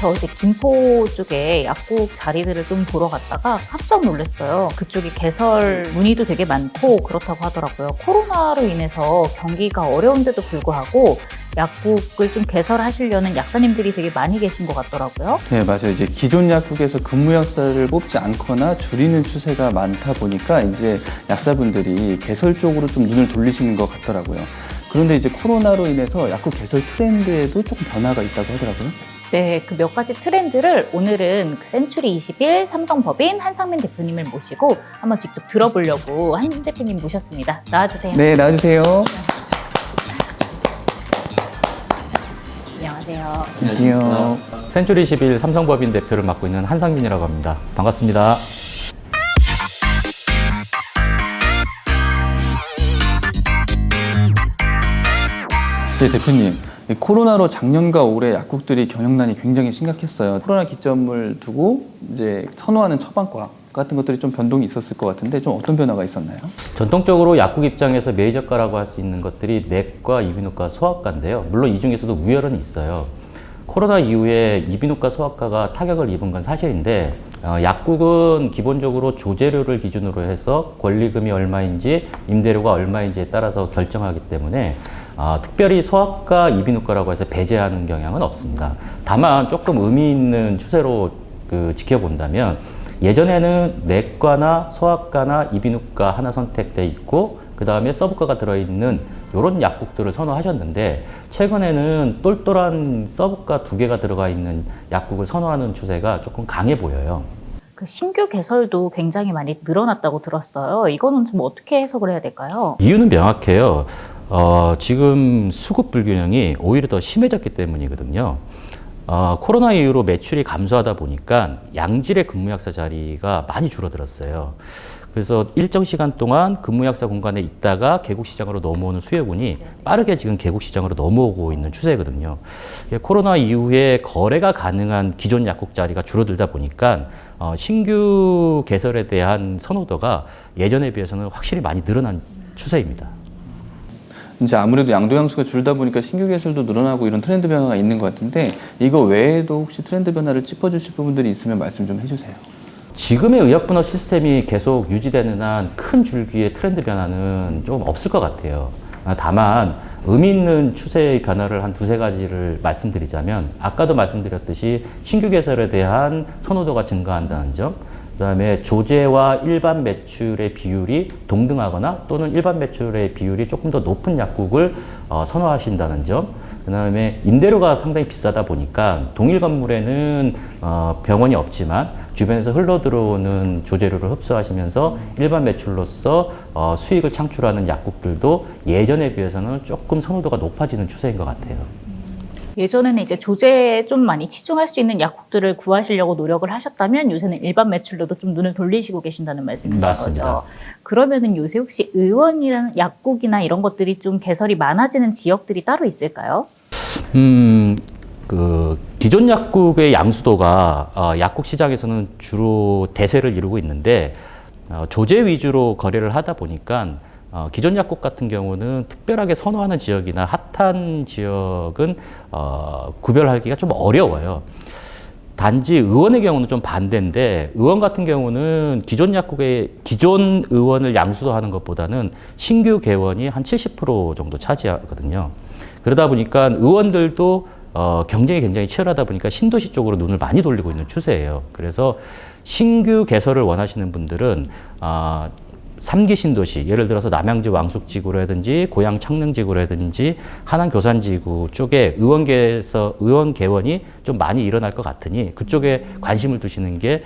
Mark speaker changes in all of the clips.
Speaker 1: 저 어제 김포 쪽에 약국 자리들을 좀 보러 갔다가 깜짝 놀랐어요. 그쪽이 개설 문의도 되게 많고 그렇다고 하더라고요. 코로나로 인해서 경기가 어려운데도 불구하고 약국을 좀 개설하시려는 약사님들이 되게 많이 계신 것 같더라고요.
Speaker 2: 네, 맞아요. 이제 기존 약국에서 근무 약사를 뽑지 않거나 줄이는 추세가 많다 보니까 이제 약사분들이 개설 쪽으로 좀 눈을 돌리시는 것 같더라고요. 그런데 이제 코로나로 인해서 약국 개설 트렌드에도 조금 변화가 있다고 하더라고요.
Speaker 1: 네, 그 몇 가지 트렌드를 오늘은 그 센츄리 21 삼성법인 한상민 대표님을 모시고 한번 직접 들어보려고 한 대표님 모셨습니다. 나와주세요.
Speaker 2: 네, 나와주세요.
Speaker 1: 안녕하세요.
Speaker 2: 안녕하세요.
Speaker 3: 센츄리 21 삼성법인 대표를 맡고 있는 한상민이라고 합니다. 반갑습니다.
Speaker 2: 네, 대표님. 이 코로나로 작년과 올해 약국들이 경영난이 굉장히 심각했어요. 코로나 기점을 두고 이제 선호하는 처방과 같은 것들이 좀 변동이 있었을 것 같은데 좀 어떤 변화가 있었나요?
Speaker 3: 전통적으로 약국 입장에서 메이저과라고 할 수 있는 것들이 내과, 이비인후과, 소아과인데요. 물론 이 중에서도 우열은 있어요. 코로나 이후에 이비인후과, 소아과가 타격을 입은 건 사실인데 약국은 기본적으로 조제료를 기준으로 해서 권리금이 얼마인지 임대료가 얼마인지에 따라서 결정하기 때문에 특별히 소아과, 이비인후과라고 해서 배제하는 경향은 없습니다. 다만 조금 의미 있는 추세로 지켜본다면 예전에는 내과나 소아과나 이비인후과 하나 선택돼 있고 그 다음에 서브과가 들어있는 이런 약국들을 선호하셨는데 최근에는 똘똘한 서브과 2개가 들어가 있는 약국을 선호하는 추세가 조금 강해 보여요.
Speaker 1: 그 신규 개설도 굉장히 많이 늘어났다고 들었어요. 이거는 좀 어떻게 해석을 해야 될까요?
Speaker 3: 이유는 명확해요. 지금 수급 불균형이 오히려 더 심해졌기 때문이거든요. 코로나 이후로 매출이 감소하다 보니까 양질의 근무약사 자리가 많이 줄어들었어요. 그래서 일정 시간 동안 근무약사 공간에 있다가 개국시장으로 넘어오는 수요군이 빠르게 지금 개국시장으로 넘어오고 있는 추세거든요. 코로나 이후에 거래가 가능한 기존 약국 자리가 줄어들다 보니까 신규 개설에 대한 선호도가 예전에 비해서는 확실히 많이 늘어난 추세입니다.
Speaker 2: 이제 아무래도 양도양수가 줄다 보니까 신규 개설도 늘어나고 이런 트렌드 변화가 있는 것 같은데 이거 외에도 혹시 트렌드 변화를 짚어주실 부분들이 있으면 말씀 좀 해주세요.
Speaker 3: 지금의 의약분업 시스템이 계속 유지되는 한 큰 줄기의 트렌드 변화는 좀 없을 것 같아요. 다만 의미 있는 추세의 변화를 한 2-3가지를 말씀드리자면 아까도 말씀드렸듯이 신규 개설에 대한 선호도가 증가한다는 점, 그다음에 조제와 일반 매출의 비율이 동등하거나 또는 일반 매출의 비율이 조금 더 높은 약국을 선호하신다는 점, 그다음에 임대료가 상당히 비싸다 보니까 동일 건물에는 병원이 없지만 주변에서 흘러들어오는 조제료를 흡수하시면서 일반 매출로서 수익을 창출하는 약국들도 예전에 비해서는 조금 선호도가 높아지는 추세인 것 같아요.
Speaker 1: 예전에는 이제 조제에 좀 많이 치중할 수 있는 약국들을 구하시려고 노력을 하셨다면 요새는 일반 매출로도 좀 눈을 돌리시고 계신다는 말씀이신
Speaker 3: 맞습니다.
Speaker 1: 거죠. 그러면은 요새 혹시 의원이랑 약국이나 이런 것들이 좀 개설이 많아지는 지역들이 따로 있을까요?
Speaker 3: 기존 약국의 양수도가 약국 시장에서는 주로 대세를 이루고 있는데 조제 위주로 거래를 하다 보니까 기존 약국 같은 경우는 특별하게 선호하는 지역이나 핫한 지역은 구별하기가 좀 어려워요. 단지 의원의 경우는 좀 반대인데 의원 같은 경우는 기존 약국의 기존 의원을 양수도하는 것보다는 신규 개원이 한 70% 정도 차지하거든요. 그러다 보니까 의원들도 경쟁이 굉장히 치열하다 보니까 신도시 쪽으로 눈을 많이 돌리고 있는 추세예요. 그래서 신규 개설을 원하시는 분들은 3기 신도시, 예를 들어서 남양주 왕숙지구라든지 고양 창릉지구라든지 하남 교산지구 쪽에 의원 개원이 좀 많이 일어날 것 같으니 그쪽에 관심을 두시는 게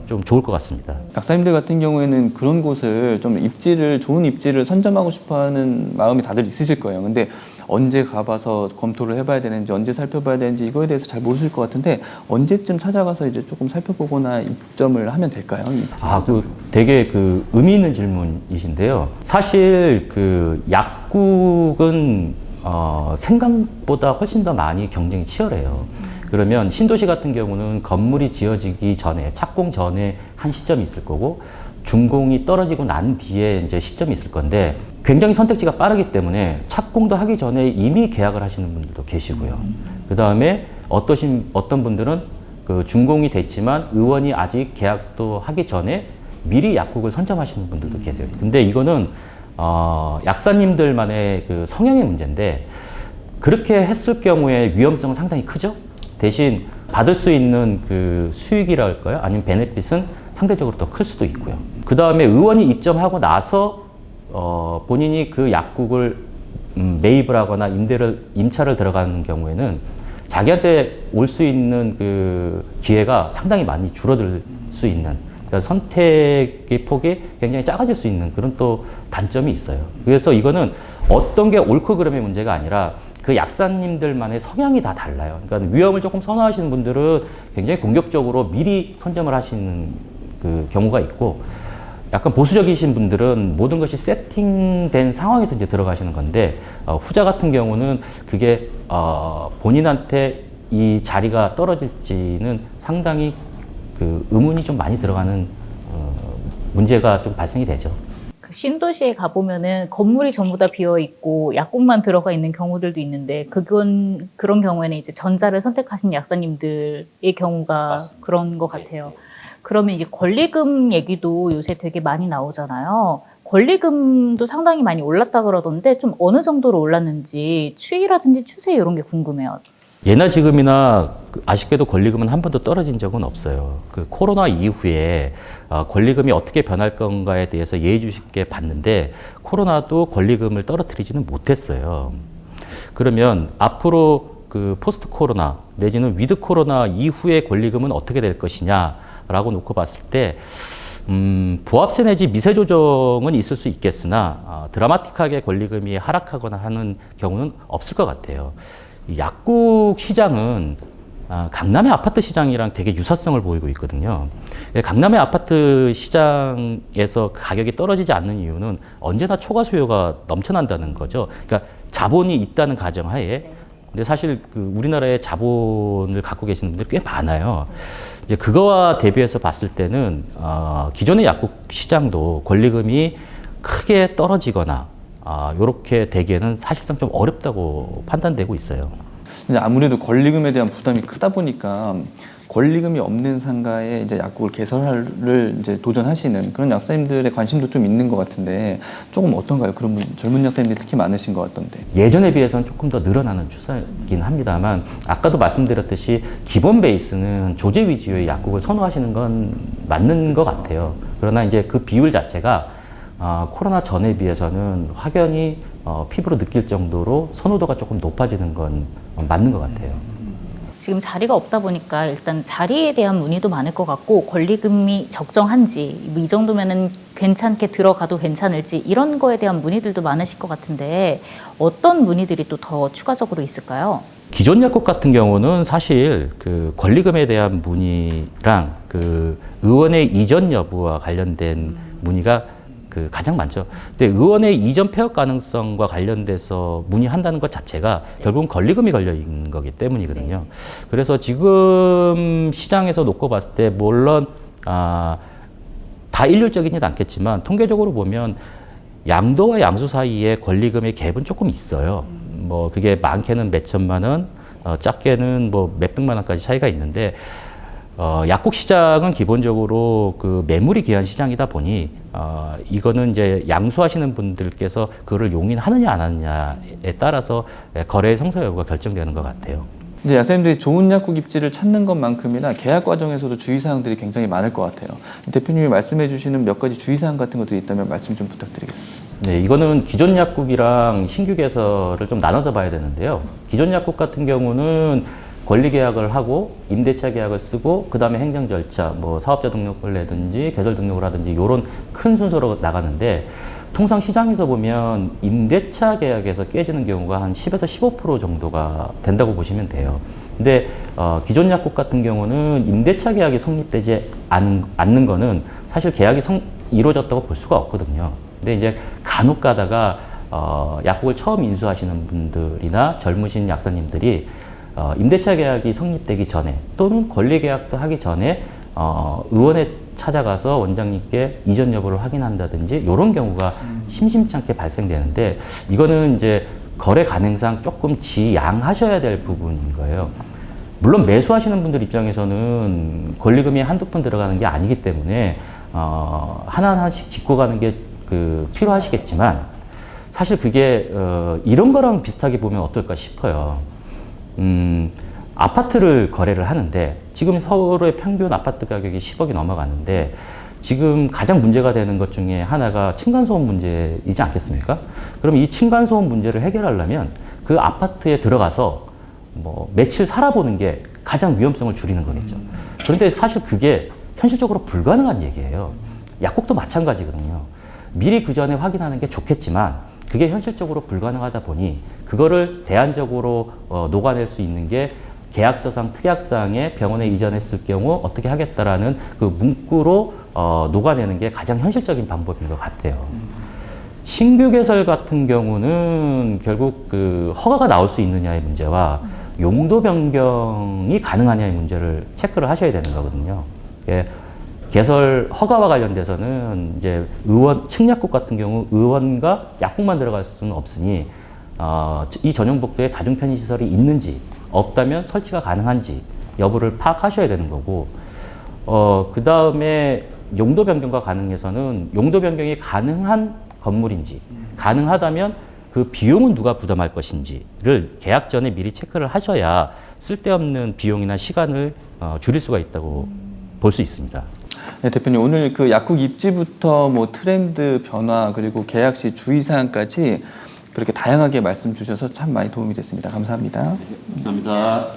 Speaker 3: 좀 좋을 것 같습니다.
Speaker 2: 약사님들 같은 경우에는 그런 곳을 좀 좋은 입지를 선점하고 싶어하는 마음이 다들 있으실 거예요. 근데 언제 가봐서 검토를 해봐야 되는지 언제 살펴봐야 되는지 이거에 대해서 잘 모르실 것 같은데 언제쯤 찾아가서 이제 조금 살펴보거나 입점을 하면 될까요?
Speaker 3: 되게 의미 있는 질문이신데요. 사실 약국은 생각보다 훨씬 더 많이 경쟁이 치열해요. 그러면 신도시 같은 경우는 건물이 지어지기 전에, 착공 전에 한 시점이 있을 거고, 준공이 떨어지고 난 뒤에 이제 시점이 있을 건데, 굉장히 선택지가 빠르기 때문에 착공도 하기 전에 이미 계약을 하시는 분들도 계시고요. 그 다음에 어떤 분들은 그 준공이 됐지만 의원이 아직 계약도 하기 전에 미리 약국을 선점하시는 분들도 계세요. 근데 이거는 약사님들만의 그 성향의 문제인데 그렇게 했을 경우에 위험성은 상당히 크죠. 대신 받을 수 있는 그 수익이랄까요? 아니면 베네핏은 상대적으로 더 클 수도 있고요. 그 다음에 의원이 입점하고 나서 본인이 그 약국을 매입을 하거나 임차를 들어가는 경우에는 자기한테 올 수 있는 그 기회가 상당히 많이 줄어들 수 있는, 그러니까 선택의 폭이 굉장히 작아질 수 있는 그런 또 단점이 있어요. 그래서 이거는 어떤 게 옳고 그름의 문제가 아니라 그 약사님들만의 성향이 다 달라요. 그러니까 위험을 조금 선호하시는 분들은 굉장히 공격적으로 미리 선점을 하시는 그 경우가 있고, 약간 보수적이신 분들은 모든 것이 세팅된 상황에서 이제 들어가시는 건데, 후자 같은 경우는 그게 본인한테 이 자리가 떨어질지는 상당히 그 의문이 좀 많이 들어가는 문제가 좀 발생이 되죠.
Speaker 1: 그 신도시에 가보면은 건물이 전부 다 비어 있고 약국만 들어가 있는 경우들도 있는데, 그런 경우에는 이제 전자를 선택하신 약사님들의 경우가
Speaker 2: 맞습니다.
Speaker 1: 그런 것 같아요. 그러면 이제 권리금 얘기도 요새 되게 많이 나오잖아요. 권리금도 상당히 많이 올랐다 그러던데 좀 어느 정도로 올랐는지 추이라든지 추세 이런 게 궁금해요.
Speaker 3: 예나 지금이나 아쉽게도 권리금은 한 번도 떨어진 적은 없어요. 그 코로나 이후에 권리금이 어떻게 변할 건가에 대해서 예의주시 있게 봤는데 코로나도 권리금을 떨어뜨리지는 못했어요. 그러면 앞으로 그 포스트 코로나 내지는 위드 코로나 이후의 권리금은 어떻게 될 것이냐라고 놓고 봤을 때 보합세 내지 미세 조정은 있을 수 있겠으나 드라마틱하게 권리금이 하락하거나 하는 경우는 없을 것 같아요. 약국 시장은 강남의 아파트 시장이랑 되게 유사성을 보이고 있거든요. 강남의 아파트 시장에서 가격이 떨어지지 않는 이유는 언제나 초과 수요가 넘쳐난다는 거죠. 그러니까 자본이 있다는 가정하에. 근데 사실 그 우리나라에 자본을 갖고 계시는 분들이 꽤 많아요. 이제 그거와 대비해서 봤을 때는 기존의 약국 시장도 권리금이 크게 떨어지거나 이렇게 되기에는 사실상 좀 어렵다고 판단되고 있어요.
Speaker 2: 근데 아무래도 권리금에 대한 부담이 크다 보니까 권리금이 없는 상가에 이제 약국을 개설을 이제 도전하시는 그런 약사님들의 관심도 좀 있는 것 같은데 조금 어떤가요? 그런 젊은 약사님들이 특히 많으신 것 같던데.
Speaker 3: 예전에 비해서는 조금 더 늘어나는 추세이긴 합니다만 아까도 말씀드렸듯이 기본 베이스는 조제 위주의 약국을 선호하시는 건 맞는 것 같아요. 그러나 이제 그 비율 자체가 코로나 전에 비해서는 확연히 피부로 느낄 정도로 선호도가 조금 높아지는 건 맞는 것 같아요.
Speaker 1: 지금 자리가 없다 보니까 일단 자리에 대한 문의도 많을 것 같고, 권리금이 적정한지, 뭐이 정도면은 괜찮게 들어가도 괜찮을지 이런 거에 대한 문의들도 많으실 것 같은데 어떤 문의들이 또 더 추가적으로 있을까요?
Speaker 3: 기존 약국 같은 경우는 사실 그 권리금에 대한 문의랑 그 의원의 이전 여부와 관련된 문의가 그 가장 많죠. 근데 의원의 이전 폐업 가능성과 관련돼서 문의한다는 것 자체가 결국은 권리금이 걸려 있는 거기 때문이거든요. 그래서 지금 시장에서 놓고 봤을 때 물론 다 일률적이진 않겠지만 통계적으로 보면 양도와 양수 사이에 권리금의 갭은 조금 있어요. 뭐 그게 많게는 몇 천만 원, 작게는 뭐 몇백만 원까지 차이가 있는데 약국 시장은 기본적으로 그 매물이 귀한 시장이다 보니 이거는 이제 양수하시는 분들께서 그거를 용인하느냐 안 하느냐에 따라서 거래의 성사 여부가 결정되는 것 같아요.
Speaker 2: 이제 약사님들이 좋은 약국 입지를 찾는 것만큼이나 계약 과정에서도 주의사항들이 굉장히 많을 것 같아요. 대표님이 말씀해 주시는 몇 가지 주의사항 같은 것들이 있다면 말씀 좀 부탁드리겠습니다.
Speaker 3: 네, 이거는 기존 약국이랑 신규 개설을 좀 나눠서 봐야 되는데요. 기존 약국 같은 경우는 권리 계약을 하고 임대차 계약을 쓰고 그 다음에 행정 절차, 뭐 사업자 등록을 내든지 개설 등록을 하든지 이런 큰 순서로 나가는데 통상 시장에서 보면 임대차 계약에서 깨지는 경우가 한 10에서 15% 정도가 된다고 보시면 돼요. 근데 기존 약국 같은 경우는 임대차 계약이 성립되지 않는 거는 사실 계약이 이루어졌다고 볼 수가 없거든요. 근데 이제 간혹 가다가 약국을 처음 인수하시는 분들이나 젊으신 약사님들이 임대차 계약이 성립되기 전에 또는 권리 계약도 하기 전에 의원에 찾아가서 원장님께 이전 여부를 확인한다든지 이런 경우가 심심치 않게 발생되는데 이거는 이제 거래 가능상 조금 지양하셔야 될 부분인 거예요. 물론 매수하시는 분들 입장에서는 권리금이 한두 푼 들어가는 게 아니기 때문에 하나하나씩 짚고 가는 게 필요하시겠지만 사실 그게 이런 거랑 비슷하게 보면 어떨까 싶어요. 아파트를 거래를 하는데 지금 서울의 평균 아파트 가격이 10억이 넘어가는데 지금 가장 문제가 되는 것 중에 하나가 층간소음 문제이지 않겠습니까? 그럼 이 층간소음 문제를 해결하려면 그 아파트에 들어가서 뭐 며칠 살아보는 게 가장 위험성을 줄이는 거겠죠. 그런데 사실 그게 현실적으로 불가능한 얘기예요. 약국도 마찬가지거든요. 미리 그 전에 확인하는 게 좋겠지만 그게 현실적으로 불가능하다 보니 그거를 대안적으로 녹아낼 수 있는 게 계약서상 특약사항에 병원에 이전했을 경우 어떻게 하겠다라는 그 문구로 녹아내는 게 가장 현실적인 방법인 것 같아요. 신규 개설 같은 경우는 결국 그 허가가 나올 수 있느냐의 문제와 용도 변경이 가능하냐의 문제를 체크를 하셔야 되는 거거든요. 예, 개설 허가와 관련돼서는 이제 측약국 같은 경우 의원과 약국만 들어갈 수는 없으니 이 전용 복도에 다중 편의 시설이 있는지 없다면 설치가 가능한지 여부를 파악하셔야 되는 거고 그 다음에 용도 변경과 가능해서는 용도 변경이 가능한 건물인지 가능하다면 그 비용은 누가 부담할 것인지를 계약 전에 미리 체크를 하셔야 쓸데없는 비용이나 시간을 줄일 수가 있다고 볼 수 있습니다.
Speaker 2: 네, 대표님 오늘 그 약국 입지부터 뭐 트렌드 변화 그리고 계약 시 주의사항까지 그렇게 다양하게 말씀 주셔서 참 많이 도움이 됐습니다. 감사합니다.
Speaker 3: 감사합니다.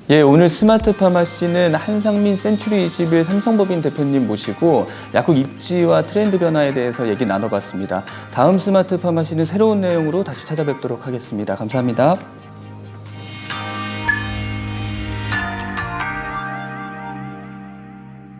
Speaker 2: 예, 오늘 스마트 파마시는 한상민 센츄리 21 삼성법인 대표님 모시고 약국 입지와 트렌드 변화에 대해서 얘기 나눠봤습니다. 다음 스마트 파마시는 새로운 내용으로 다시 찾아뵙도록 하겠습니다. 감사합니다.